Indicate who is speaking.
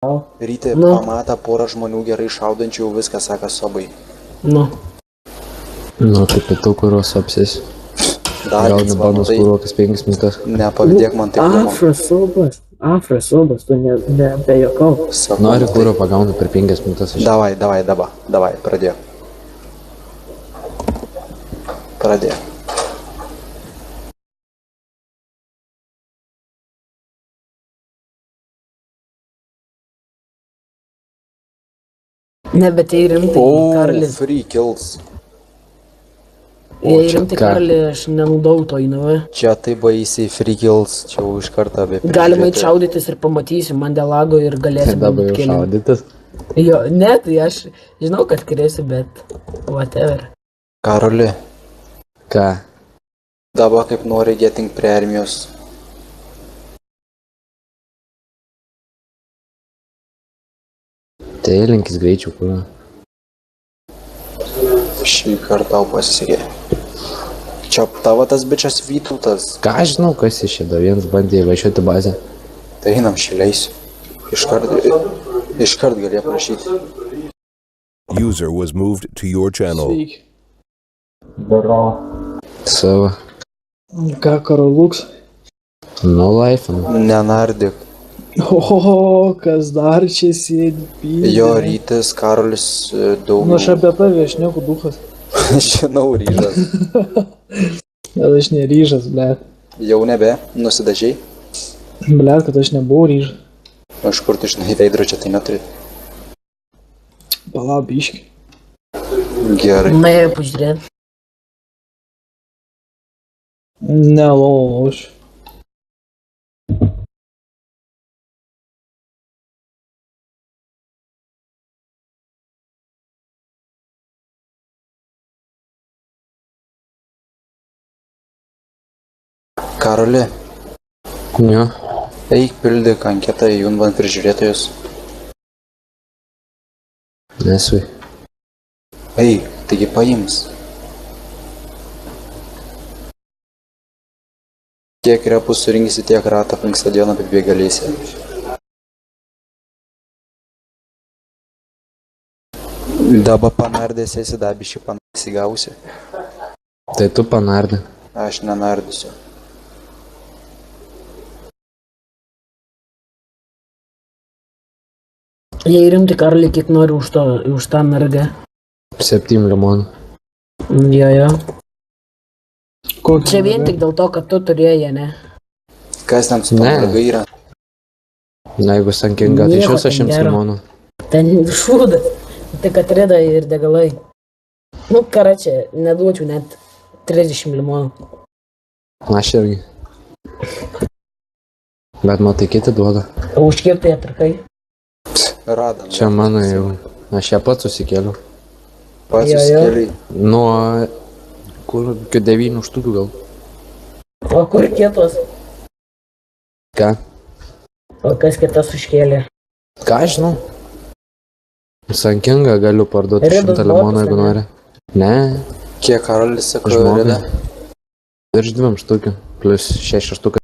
Speaker 1: Ryte
Speaker 2: Nu.
Speaker 1: pamatą porą žmonių gerai šaudančių, jau viską seka sobai.
Speaker 2: Nu.
Speaker 3: Nu, tai pietų kuros apsis.
Speaker 1: Dar
Speaker 3: Gal
Speaker 1: vienas
Speaker 3: nebandos
Speaker 1: tai
Speaker 3: kuruokas 5 minutės.
Speaker 1: nepavydėk man taip buvo.
Speaker 2: Afrosubas, tu ne be jokau.
Speaker 3: Nori kūro pagauna per 5 minutės.
Speaker 1: Davai, pradėjo. Pradėjo.
Speaker 2: Ne, bet jei rimtai, Karolis.
Speaker 1: Free kills.
Speaker 2: Jei
Speaker 3: čia
Speaker 2: rimtai,
Speaker 3: ką?
Speaker 2: Karoli, aš nenudau to įnavai.
Speaker 1: Čia tai baisiai free kills, čia jau iš karto apie
Speaker 2: Galima eit šaudytis ir pamatysiu, man dėl lago ir galėsim
Speaker 3: Dabar jau šaudytis.
Speaker 2: Jo, ne, tai aš žinau, kad krėsiu, bet whatever.
Speaker 1: Karoli,
Speaker 3: Ką?
Speaker 1: dabar kaip nori getting prie armijos.
Speaker 3: Tai linkis greičiau kūro.
Speaker 1: Šį kartą tau pasisekė. Čia tavo tas bičias Vytautas.
Speaker 3: Ką aš žinau, kas išėda, vienas bandė įvažiuoti bazę.
Speaker 1: Tai einam šileisiu. Iškart galėjo prašyti.
Speaker 4: User was moved to your channel.
Speaker 5: Sveiki.
Speaker 3: Savo.
Speaker 5: Ką, Karoluks?
Speaker 3: No life.
Speaker 1: Nenardyk.
Speaker 5: O, kas dar čia sėdi pydė?
Speaker 1: Jo rytis, Karolis daug.
Speaker 5: Nu, aš apie tave, aš neku duchas.
Speaker 1: Žinau, ryžas.
Speaker 5: Bet aš neryžas, blėt.
Speaker 1: Jau nebe, nusidažiai.
Speaker 5: Blėt, kad aš nebuvau ryžas.
Speaker 1: Iš kur tu žinai veidrodžio, tai neturi.
Speaker 5: Palauk, biški.
Speaker 1: Gerai.
Speaker 2: Na, pažiūrėt.
Speaker 5: Ne, lauš.
Speaker 1: Karoli,
Speaker 3: Jo.
Speaker 1: eik pildyk anketą į Junban prižiūrėtojus.
Speaker 3: Nesui.
Speaker 1: Eik, taigi paims. Kiek repų surinksi, tiek ratą aplink stadioną apibėgalėsi. Dabar panardėsi, esi dabišį panardysi.
Speaker 3: Tai tu panardė.
Speaker 1: Aš nenardysiu.
Speaker 2: Jei rimtai, Karoli, kiek nori už tą mergą.
Speaker 3: 7 limonų.
Speaker 2: Jo.
Speaker 5: Kokį
Speaker 2: Čia vien tik dėl to, kad tu turėjai, ne?
Speaker 1: Kas ten su to
Speaker 3: Ne.
Speaker 1: mergai yra?
Speaker 3: Na, jeigu sankinga, tai iš
Speaker 2: Nieko
Speaker 3: viso
Speaker 2: ten
Speaker 3: 100
Speaker 2: gero.
Speaker 3: limonų.
Speaker 2: Ten šūdas. Tik atrida ir degalai. Nu, karačia, neduočiau net 30 limonų.
Speaker 3: Aš irgi. Bet matai, kiti duoda.
Speaker 2: O už kiek tai atраkai?
Speaker 1: Radam.
Speaker 3: Čia mano jau. Aš ją pats susikėliau.
Speaker 1: Pats
Speaker 2: Jo, jo.
Speaker 1: susikėliai.
Speaker 3: Nuo... Kur? Iki 9 štukių gal.
Speaker 2: O kur kitos?
Speaker 3: Ką?
Speaker 2: O kas kitas užkėlė?
Speaker 3: Ką aš žinau? Sankinga galiu parduoti
Speaker 2: Ridas
Speaker 3: 100 limonų,
Speaker 2: botas,
Speaker 3: jeigu
Speaker 2: ane?
Speaker 3: nori. Ne,
Speaker 1: Kiek Karolis sako,
Speaker 3: žmogui.
Speaker 1: rida?
Speaker 3: Virš 2 štukių. Plus 6 štukas